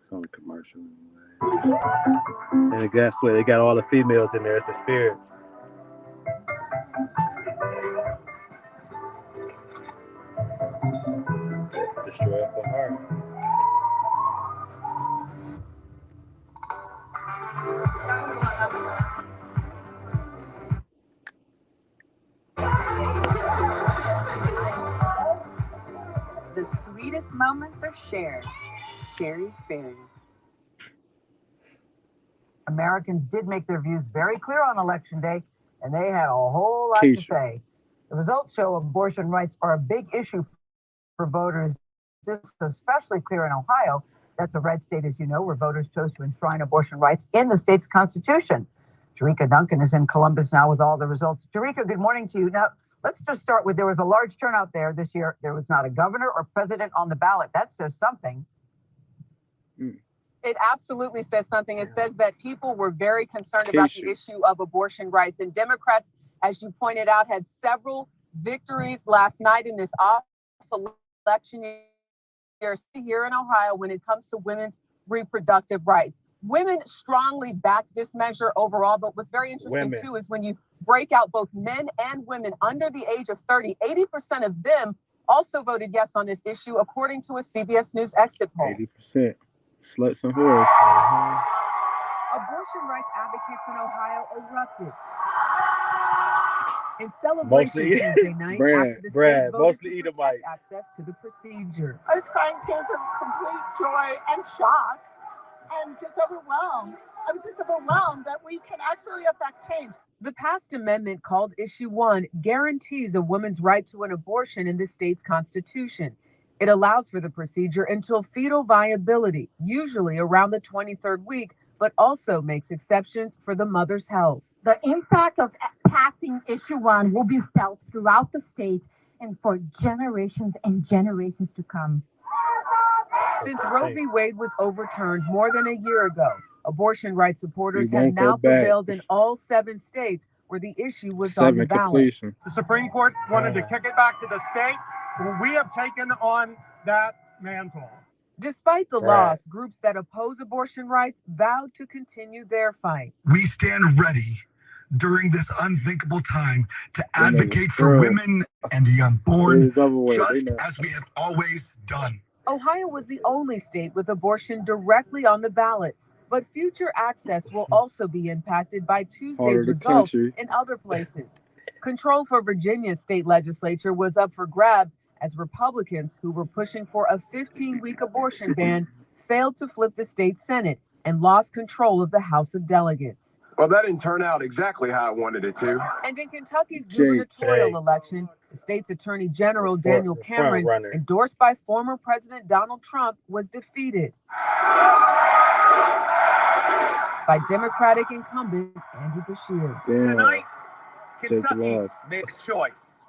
It's on the commercial. And guess what? They got all the females in there. It's the spirit. Destroy up the heart. The sweetest moments are shared. Sherry's Berries. Americans did make their views very clear on Election Day, and they had a whole lot to say. The results show abortion rights are a big issue for voters. This is especially clear in Ohio. That's a red state, as you know, where voters chose to enshrine abortion rights in the state's constitution. Jerika Duncan is in Columbus now with all the results. Jerika, good morning to you. Now, let's just start with, there was a large turnout there this year. There was not a governor or president on the ballot. That says something. It absolutely says something. It says that people were very concerned about the issue of abortion rights. And Democrats, as you pointed out, had several victories last night in this off election year here in Ohio when it comes to women's reproductive rights. Women strongly backed this measure overall, but what's very interesting too is when you break out both men and women under the age of 30, 80% of them also voted yes on this issue, according to a CBS News exit poll. 80%. Sluts and whores. Abortion rights advocates in Ohio erupted in celebration Tuesday night after the state voted to protect access to the procedure. I was crying tears of complete joy and shock and just overwhelmed. I was just overwhelmed that we can actually affect change. The passed amendment, called Issue 1, guarantees a woman's right to an abortion in the state's constitution. It allows for the procedure until fetal viability, usually around the 23rd week, but also makes exceptions for the mother's health. The impact of passing Issue 1 will be felt throughout the state and for generations and generations to come. Since Roe v. Wade was overturned more than a year ago, abortion rights supporters have now prevailed in all 7 states where the issue was on the ballot. The Supreme Court wanted to kick it back to the states. We have taken on that mantle. Despite the loss, groups that oppose abortion rights vowed to continue their fight. We stand ready during this unthinkable time to advocate for women and the unborn, just as we have always done. Ohio was the only state with abortion directly on the ballot, but future access will also be impacted by Tuesday's results in other places. Control for Virginia's state legislature was up for grabs as Republicans who were pushing for a 15-week abortion ban failed to flip the state Senate and lost control of the House of Delegates. Well, that didn't turn out exactly how I wanted it to. And in Kentucky's gubernatorial election, the state's Attorney General Daniel Cameron, endorsed by former President Donald Trump, was defeated by Democratic incumbent Andy Beshear. Tonight, Kentucky made a choice.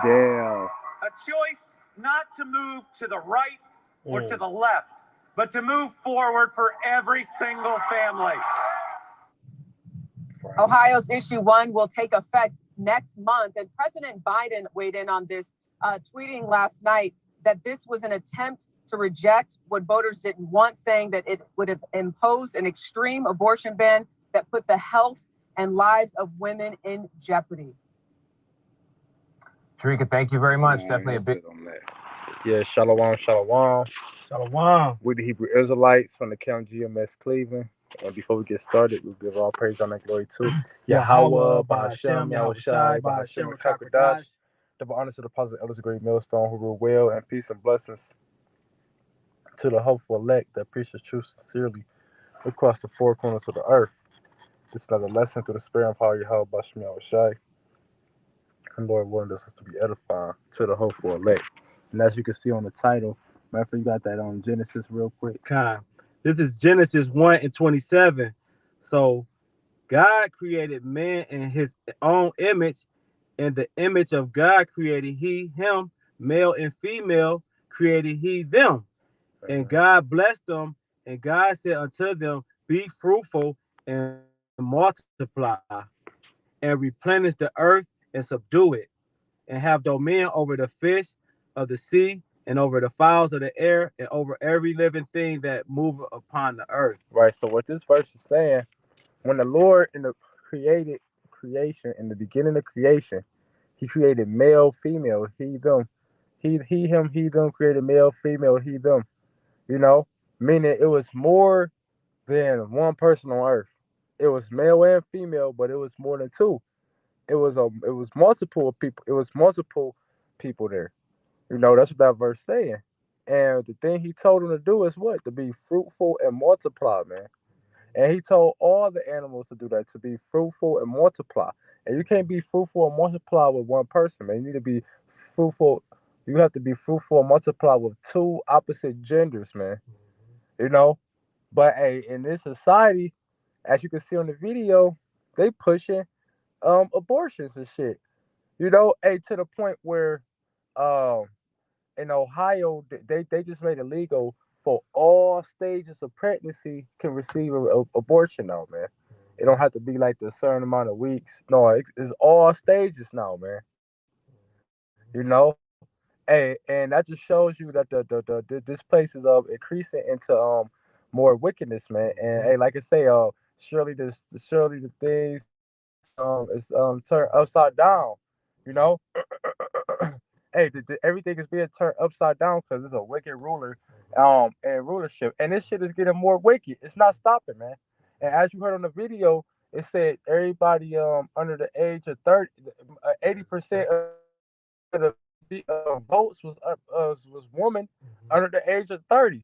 A choice not to move to the right or to the left, but to move forward for every single family. Ohio's Issue 1 will take effect next month, and President Biden weighed in on this, tweeting last night that this was an attempt to reject what voters didn't want, saying that it would have imposed an extreme abortion ban that put the health and lives of women in jeopardy. Jerika, thank you very much. Definitely a big... Yeah, shalom, shalom. Shalom. With the Hebrew Israelites from the Count GMS Cleveland. And before we get started, we'll give all praise and glory to Yahweh, Ba'ashem, Yahushai, Ba'ashem, Kakadash. Double honor to the Apostle Elders of Great Millstone who rule well, and peace and blessings to the hopeful elect that preach the truth sincerely across the 4 corners of the earth. This is another lesson through the spirit and power of Yahweh, Ba'ashem, Yahushai. And Lord wanted us to be edifying to the hopeful elect. And as you can see on the title, matter you got that on Genesis real quick. This is Genesis 1:27. So God created man in his own image. In the image of God created he him, male and female created he them. And God blessed them, and God said unto them, be fruitful and multiply, and replenish the earth and subdue it, and have dominion over the fish of the sea, and over the fowls of the air, and over every living thing that move upon the earth. Right. So what this verse is saying, when the Lord in the created creation, in the beginning of creation, he created male, female, he, them. He, him, he, them, created male, female, he, them. You know, meaning it was more than one person on earth. It was male and female, but it was more than two. It was multiple people. It was multiple people there. You know, that's what that verse saying. And the thing he told them to do is what? To be fruitful and multiply, man. And he told all the animals to do that, to be fruitful and multiply. And you can't be fruitful and multiply with one person, man. You need to be fruitful. You have to be fruitful and multiply with two opposite genders, man. You know? But hey, in this society, as you can see on the video, they pushing abortions and shit. You know, hey, to the point where um in Ohio, they just made it legal for all stages of pregnancy can receive a abortion now, man. It don't have to be like the certain amount of weeks. No, it's all stages now, man. You know, hey, and that just shows you that this place is increasing into more wickedness, man. And hey, like I say, surely the things is turned upside down. You know, hey, everything is being turned upside down because it's a wicked ruler, and rulership, and this shit is getting more wicked. It's not stopping, man. And as you heard on the video, it said everybody under the age of 30, 80% of the votes was women under the age of 30,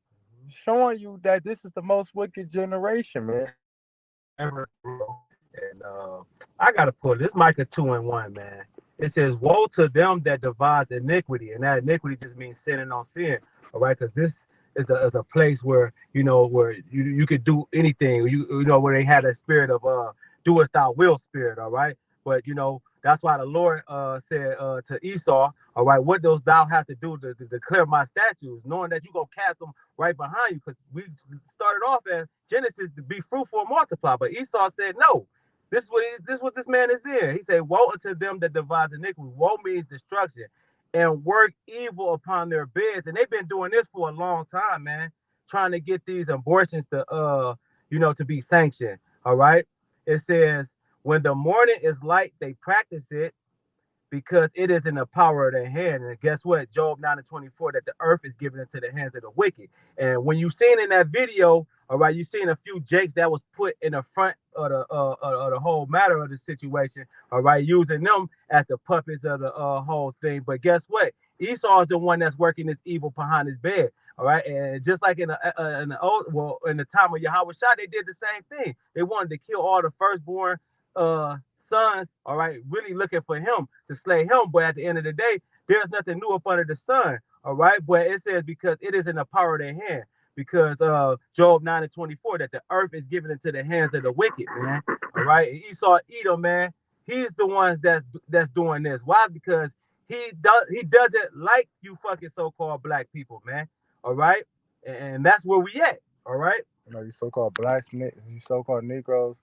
showing you that this is the most wicked generation, man. Ever, bro. And I gotta pull this Micah 2:1, man. It says, "Woe to them that devise iniquity," and that iniquity just means sinning on sin. All right, because this is a place where where you could do anything. You know where they had a spirit of do as thou will spirit. All right, but that's why the Lord said to Esau, all right, what does thou have to do to declare my statutes, knowing that you gonna cast them right behind you? Because we started off as Genesis to be fruitful and multiply, but Esau said no. This is what this man is in. He said, "Woe unto them that devise iniquity." Woe means destruction, and work evil upon their beds. And they've been doing this for a long time, man, trying to get these abortions to to be sanctioned. All right. It says, when the morning is light, they practice it, because it is in the power of their hand. And guess what? Job 9:24, that the earth is given into the hands of the wicked. And when you seen in that video, all right, you seen a few jakes that was put in the front of the whole matter of the situation, all right, using them as the puppets of the whole thing. But guess what? Esau is the one that's working this evil behind his bed. All right, and just like in the old, well, in the time of Yahweh Shah, they did the same thing. They wanted to kill all the firstborn sons, all right, really looking for him to slay him. But at the end of the day, there's nothing new up under the sun, all right. But it says, because it is in the power of their hand, because Job 9:24, that the earth is given into the hands of the wicked, man. All right, and Esau Edom, man, he's the ones that's doing this. Why? Because he doesn't like you fucking so-called black people, man. All right, and that's where we at. All right. You know, you so-called blacks, you so-called Negroes,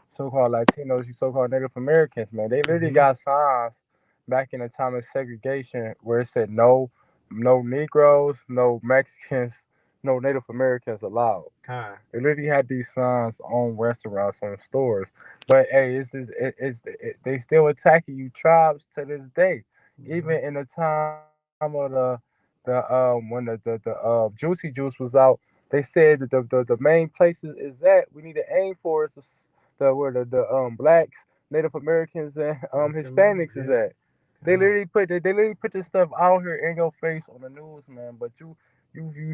so-called Latinos, you so-called Native Americans, man. They literally got signs back in the time of segregation where it said no Negroes, no Mexicans, no Native Americans allowed. They literally had these signs on restaurants, on stores. But hey, they still attacking you tribes to this day. Even in the time of when the Juicy Juice was out, they said that the main places is that we need to aim for is the where the blacks, Native Americans, and Hispanics is at. They literally put this stuff out here in your face on the news, man. But you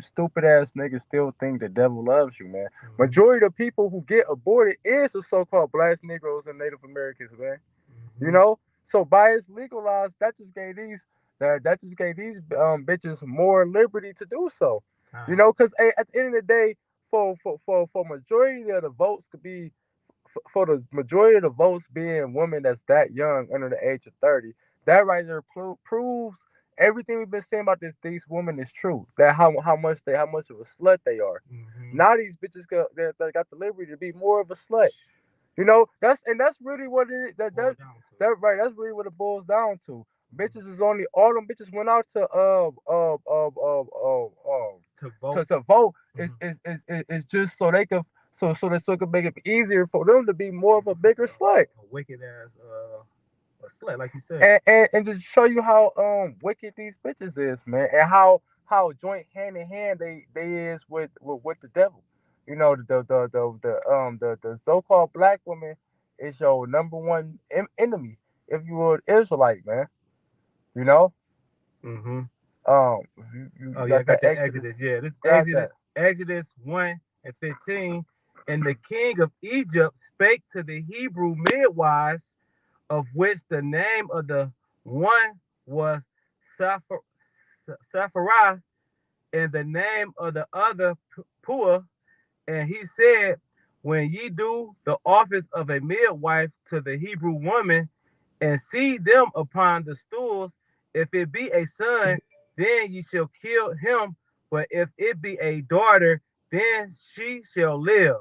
stupid ass niggas still think the devil loves you, man. Majority of the people who get aborted is the so-called blacks, Negroes, and Native Americans, man. You know, so by its legalized, that just gave these bitches more liberty to do so. You know, because at the end of the day, for majority of the votes to be for the majority of the votes being women that's that young under the age of 30, that right there proves everything we've been saying about these women is true. That how much of a slut they are. Now these bitches they got the liberty to be more of a slut. You know, that's really what it that right. That's really what it boils down to. Bitches is only all them bitches went out to vote is just so they could so it could make it easier for them to be more of a bigger slut. A wicked ass a slut, like you said. And to show you how wicked these bitches is, man, and how joint hand in hand they is with the devil. You know, the so called black woman is your number one enemy if you were an Israelite, man. You know, Mm-hmm. you Yeah, I got got that the Exodus. Exodus. Yeah, this Grab that. Exodus 1:15. And the king of Egypt spake to the Hebrew midwives, of which the name of the one was Sapphira, and the name of the other Pua. And he said, when ye do the office of a midwife to the Hebrew woman, and see them upon the stools, if it be a son, then ye shall kill him. But if it be a daughter, then she shall live.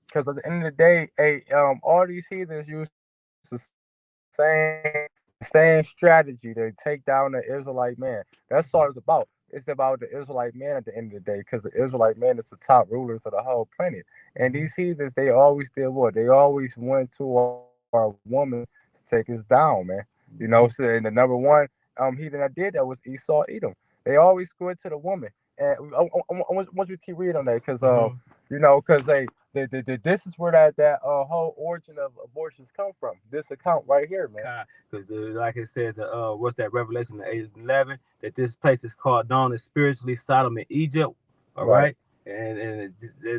Because at the end of the day, all these heathens use the same strategy to take down the Israelite man. That's all it's about. It's about the Israelite man at the end of the day, because the Israelite man is the top rulers of the whole planet. And these heathens, they always did what? They always went to our woman to take us down, man. You know, so and the number one heathen that did that was Esau, Edom. They always go into the woman. And I want you to keep reading on that, because because this is where that whole origin of abortions come from. This account right here, man. Because like it says, what's that, Revelation 8:11, that this place is called known as spiritually Sodom and Egypt. All right. And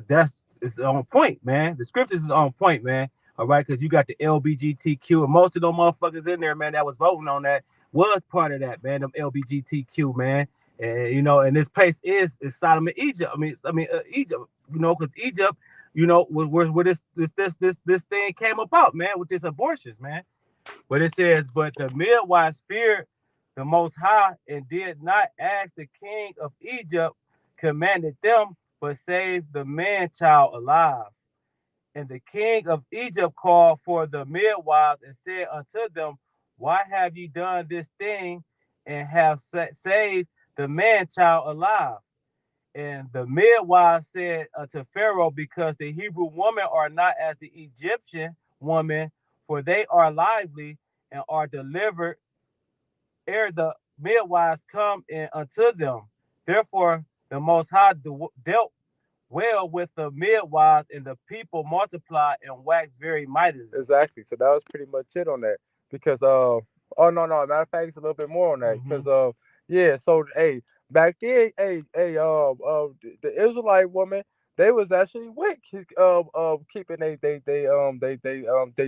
that's it's on point, man. The scriptures is on point, man. All right, because you got the LBGTQ, and most of them motherfuckers in there, man, that was voting on that was part of that, man. Them LBGTQ, man. And and this place is Sodom and Egypt. Egypt. Because Egypt, where this thing came about, man, with this abortions, man. But it says, but the midwives feared the Most High and did not ask the king of Egypt, commanded them, but saved the man child alive. And the king of Egypt called for the midwives and said unto them, why have ye done this thing and have saved the man child alive? And the midwives said unto Pharaoh, because the Hebrew women are not as the Egyptian woman, for they are lively and are delivered ere the midwives come in unto them. Therefore, the Most High dealt well with the midwives, and the people multiplied and waxed very mightily. Exactly. So that was pretty much it on that. Because no, matter of fact, it's a little bit more on that. Because yeah. So hey, back then, the Israelite woman, they was actually wicked, keeping they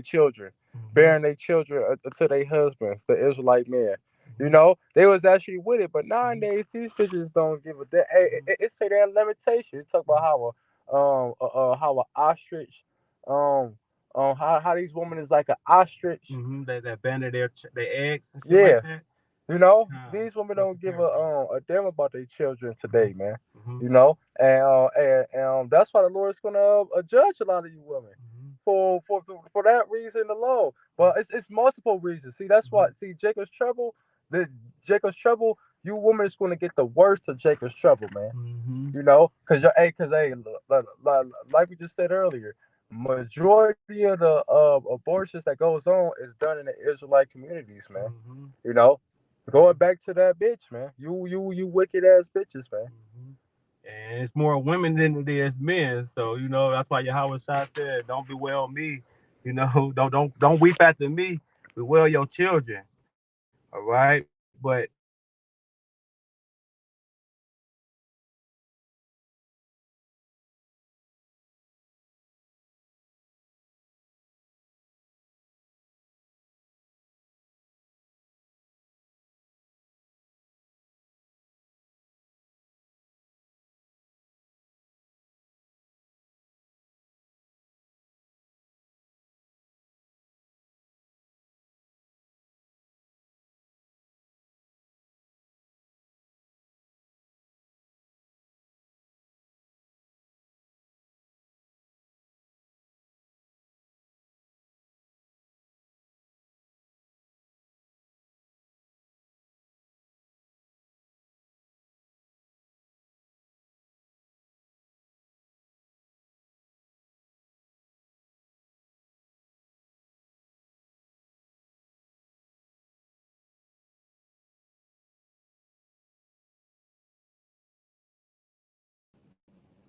children, bearing their children to their husbands, the Israelite men. They was actually with it, but nowadays these bitches don't give a damn. Hey, it say that limitation. It talk about how a ostrich, how these women is like an ostrich. They abandon their eggs and shit Yeah. like that. These women don't give a damn about their children today, man. Mm-hmm. And that's why the Lord's gonna judge a lot of you women for that reason alone. But it's multiple reasons. See, that's why. See, Jacob's trouble. You women is gonna get the worst of Jacob's trouble, man. Because like we just said earlier, majority of the abortions that goes on is done in the Israelite communities, man. Going back to that bitch, man. You wicked ass bitches, man. And it's more women than it is men. So that's why Yahweh Shai said, "Don't bewail me. Don't weep after me. Bewail your children." All right, but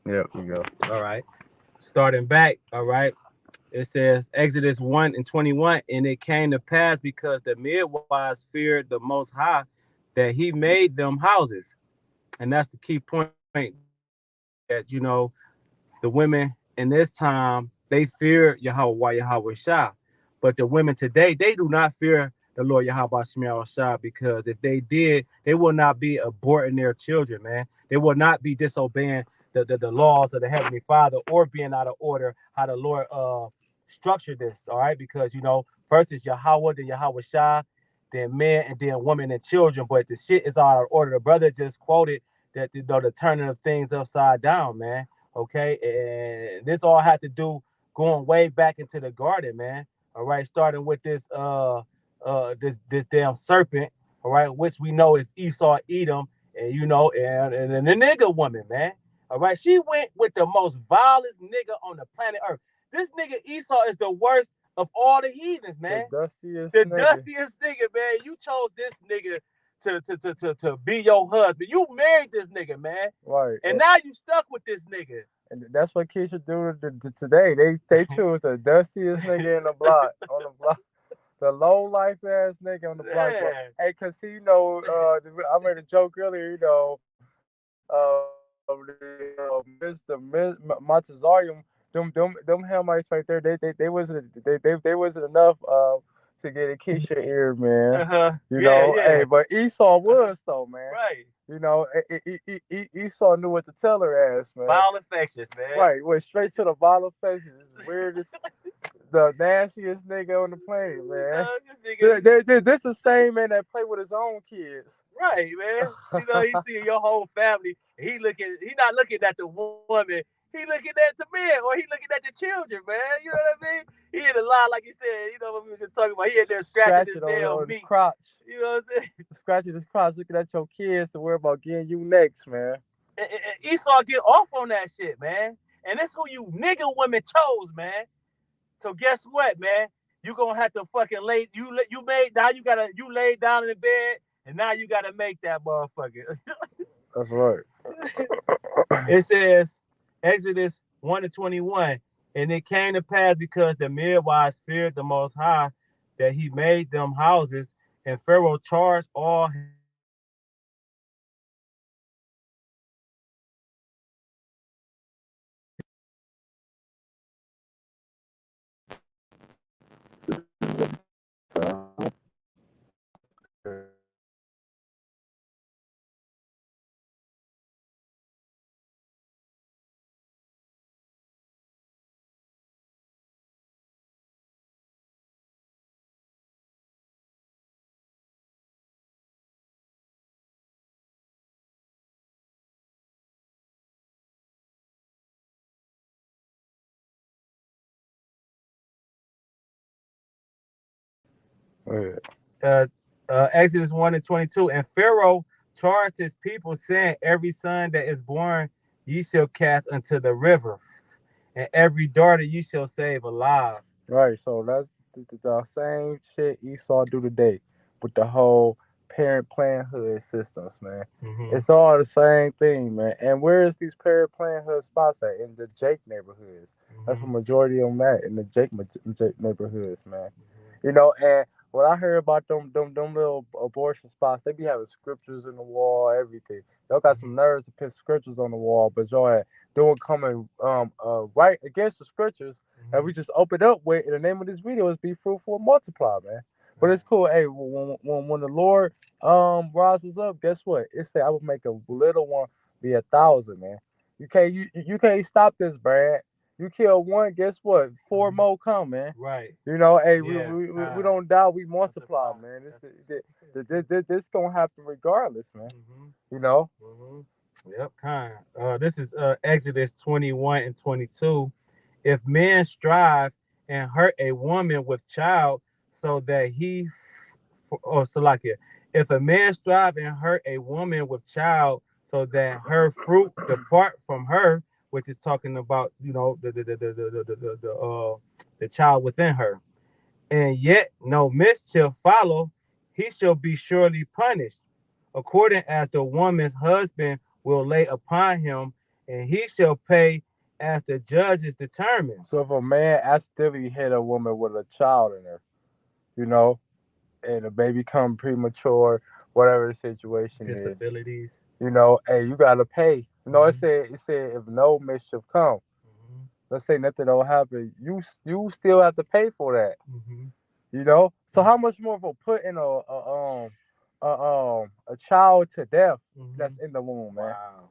Yeah, we go. All right. Starting back, all right. It says Exodus 1 and 21, and it came to pass because the midwives feared the Most High that he made them houses. And that's the key point that, the women in this time, they fear Yahweh Shah. But the women today, they do not fear the Lord Yahweh Shah, because if they did, they will not be aborting their children, man. They will not be disobeying the laws of the Heavenly Father or being out of order how the Lord structured this, all right? Because, first is Yahweh, then Yahweh Shah, then men, and then women and children. But the shit is out of order. The brother just quoted that, the turning of things upside down, man. Okay, and this all had to do going way back into the garden, man. All right, starting with this damn serpent, all right, which we know is Esau Edom, and and the nigga woman, man. All right, she went with the most vilest nigga on the planet Earth. This nigga Esau is the worst of all the heathens, man. The dustiest nigga, man. You chose this nigga to be your husband. You married this nigga, man. Right. And now you stuck with this nigga. And that's what kids should do today. They choose the dustiest nigga in the block, on the block. The low life ass nigga on the block. Yeah. Hey, cause I made a joke earlier, Mr. Montezarium, them Hamites right there, they wasn't enough to get a kiss your ear, man. Hey, but Esau was though, man. Right. Esau knew what to tell her ass, man. Vile infectious, man. Right, went straight to the vile infectious. Weirdest, the nastiest nigga on the planet, man. This the same man that play with his own kids. Right, man. He see your whole family. He not looking at the woman. He looking at the men, or he looking at the children, man. You know what I mean? He in the line, like you said. What we were just talking about. He in there scratching his damn meat. Crotch. You know what I'm saying? Scratching his crotch, looking at your kids to worry about getting you next, man. And Esau get off on that shit, man. And that's who you nigga women chose, man. So guess what, man? You gonna have to fucking lay. You laid down in the bed, and now you gotta make that motherfucker. That's right. It says Exodus 1 to 21, and it came to pass because the midwives feared the Most High that he made them houses, and Pharaoh charged all Exodus 1 and 22, and Pharaoh charged his people, saying, every son that is born ye shall cast into the river, and every daughter ye shall save alive. Right, so that's the same shit Esau do today with the whole parent parenthood systems, man. Mm-hmm. It's all the same thing, man. And where is these parent parenthood spots at? In the Jake neighborhoods. Mm-hmm. That's the majority of them at, in the Jake neighborhoods, man. Mm-hmm. And what I heard about them little abortion spots, they be having scriptures in the wall, everything. Y'all got some nerves to put scriptures on the wall, but y'all doing coming right against the scriptures. And we just open up with, and the name of this video is "Be Fruitful and Multiply," man. But it's cool. Hey, when the Lord rises up, guess what? It say I will make a little one be 1,000, man. You can't stop this, Brad. You kill one, guess what? 4 more come, man. Right. Hey, we don't die, we multiply, man. This gonna happen regardless, man. Mm-hmm. Mm-hmm. Yep, kind. This is Exodus 21 and 22. If men strive and hurt a woman with child, so that if a man strive and hurt a woman with child, so that her fruit depart from her, which is talking about the child within her, and yet no mischief follow, he shall be surely punished, according as the woman's husband will lay upon him, and he shall pay as the judges determine. So if a man accidentally hit a woman with a child in her, you know, and the baby come premature, whatever the situation is, Disabilities. you know, hey, you gotta pay. You know, Mhm. it said if no mischief come, Mhm. let's say nothing don't happen, you still have to pay for that. Mhm. You know, so Mhm. how much more for putting a child to death that's Mhm. in the womb, man? Wow.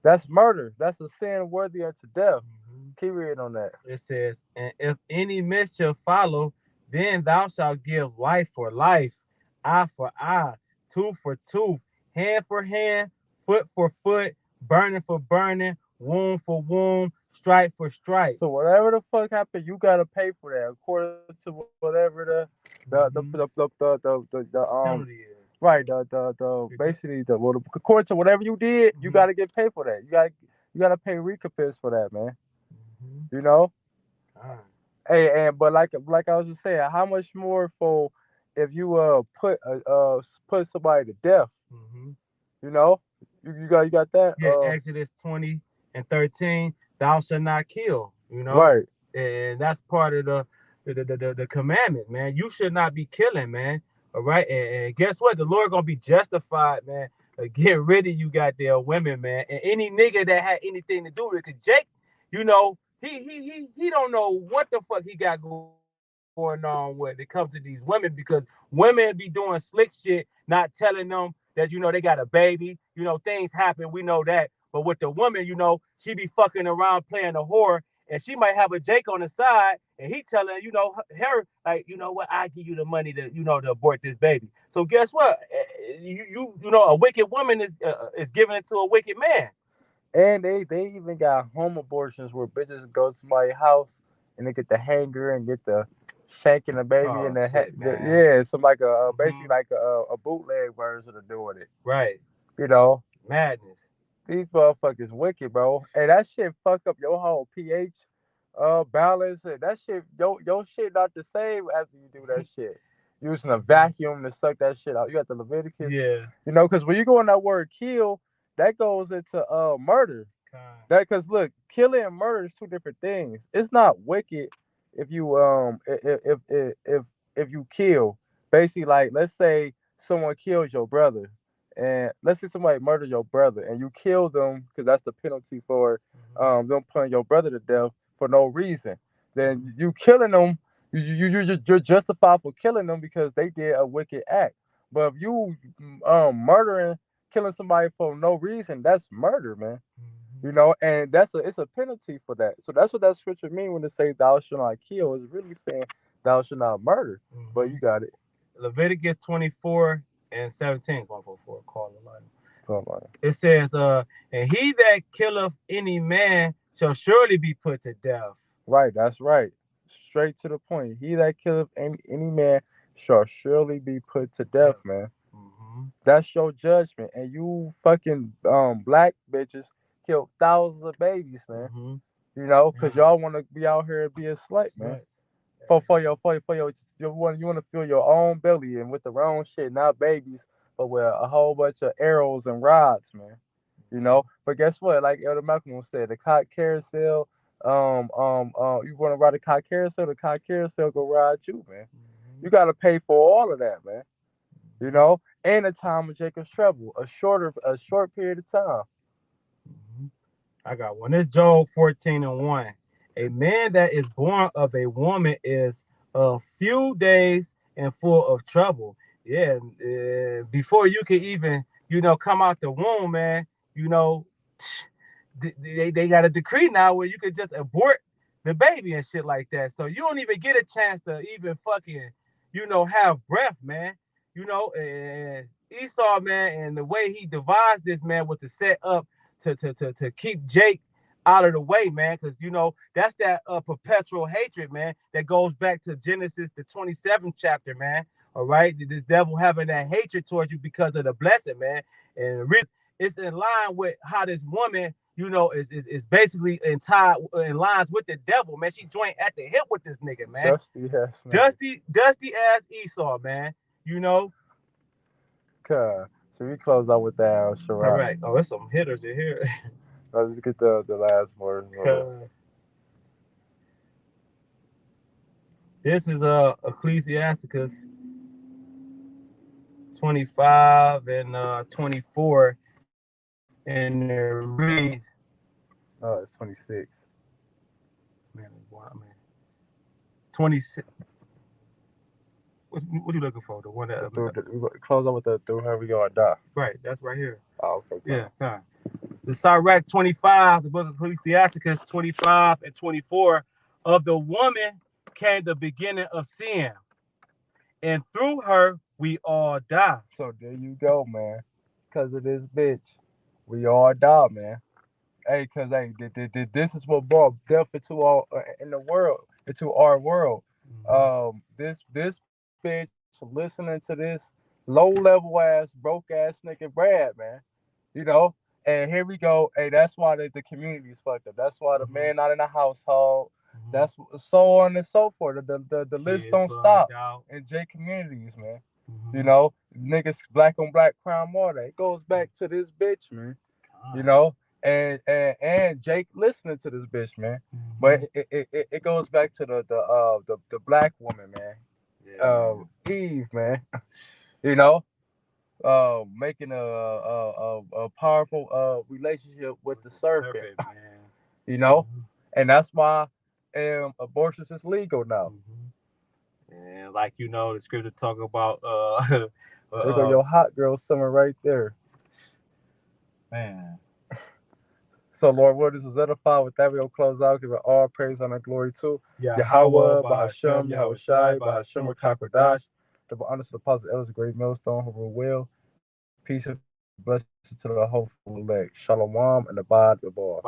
That's murder. That's a sin worthy unto death. Mhm. Keep reading on that. It says, and if any mischief follow, then thou shalt give life for life, eye for eye, tooth for tooth, hand for hand, foot for foot, burning for burning, wound for wound, stripe for stripe. So whatever the fuck happened, you gotta pay for that according to whatever Mhm. the Penalty is. right the basically according to whatever you did, you Mhm. gotta get paid for that. You gotta pay recompense for that, man. Mhm. You know. Ah. Hey, and but like I was just saying, how much more for if you put somebody to death? Mhm. You know, you got that Yeah, Exodus 20 and 13, thou shalt not kill, right. and that's part of the commandment, man. You should not be killing, man. All right, and guess what? The Lord gonna be justified, man. Get rid of you goddamn women, man, and any nigga that had anything to do with it. Cause Jake, he don't know what the fuck he got going on when it comes to these women, because women be doing slick shit, not telling them that they got a baby. Things happen, we know that. But with the woman, she be fucking around playing the whore, and she might have a Jake on the side, and he telling her like, what, I give you the money to to abort this baby. So guess what? A wicked woman is giving it to a wicked man. And they even got home abortions where bitches go to somebody's house and they get the hanger and get the shanking the baby in Oh the head. shit, man. Yeah, so like basically Hmm. like a bootleg version of doing it. Right. You know, Madness. these motherfuckers wicked, bro. And that shit fuck up your whole pH balance. And that shit, your shit not the same after you do that shit. Using a vacuum to suck that shit out. You got the Leviticus. Yeah. You know, because when you go in that word kill, that goes into murder. God. That because look, killing and murder is two different things. It's not wicked if you if you kill. Basically, like let's say someone kills your brother, and let's say somebody murdered your brother, and you kill them because that's the penalty for them putting your brother to death for no reason. Then you killing them, you're justified for killing them because they did a wicked act. But if you murdering, killing somebody for no reason, that's murder, man. You know, and it's a penalty for that. So that's what that scripture mean when it say thou shalt not kill. It's really saying thou shalt not murder. But you got it. Leviticus 24 and 17. 144. Call the line. Come on. It says, and he that killeth any man shall surely be put to death. Right, that's right. Straight to the point. He that killeth any man shall surely be put to death, man. Mm-hmm. That's your judgment. And you fucking black bitches killed thousands of babies, man. Mm-hmm. You know, because y'all want to be out here and be a slut, man. Right. For your you want to fill your own belly and with the wrong shit, not babies, but with a whole bunch of arrows and rods, man. You know, but guess what? Like Elder Malcolm said, the cock carousel, you want to ride a cock carousel, the cock carousel go ride you, man. You got to pay for all of that, man. You know, and the time of Jacob's trouble, a short period of time. Mm-hmm. I got one. It's Job 14 and 1. A man that is born of a woman is a few days and full of trouble. Yeah, before you can even, come out the womb, man, you know, they got a decree now where you could just abort the baby and shit like that. So you don't even get a chance to even fucking, have breath, man. And Esau, man, and the way he devised this, man, was to set up to keep Jake out of the way, man, because that's that perpetual hatred, man, that goes back to Genesis the 27th chapter, man. All right, this devil having that hatred towards you because of the blessing, man, and the reason it's in line with how this woman, is basically in lines with the devil, man. She joined at the hip with this nigga, man. Dusty ass Esau, man. God. So we close out with that, It's all Sharad. right. Oh, there's some hitters in here. Let's get the last word. This is Ecclesiasticus 25 and 24, and it reads. Oh, it's 26. Man, 26. What you looking for? The one that close up with the through her we go or die. Right, that's right here. Oh, okay. Yeah, fine. The Sirach 25, the book of Ecclesiasticus 25 and 24. Of the woman came the beginning of sin, and through her we all die. So there you go, man. Because of this bitch, we all die, man. Hey, cause hey, this is what brought death into our in the world, into our world. This bitch listening to this low level ass, broke ass nigga Brad, man. You know, and here we go. Hey, that's why the community is fucked up. That's why the man not in the household. That's so on and so forth. The list don't stop in J communities, man. You know, niggas black on black crime more. It goes back to this bitch, man. You know. And Jake listening to this bitch, man. But it goes back to the black woman, man. Eve, man. You know, making a powerful relationship with the serpent, man. You know, and that's why abortion is legal now. And like the scripture talk about there go your hot girl summer right there, man. So, Lord, word is edified. With that, we'll close out. Give it all praise and glory to Yahweh, Bahashem, Yahweh Shai, Bahashem, Kakwadash. The honest deposit elders, a great millstone who rule well. Peace and blessings to the hopeful elect. Shalom and abad the bar.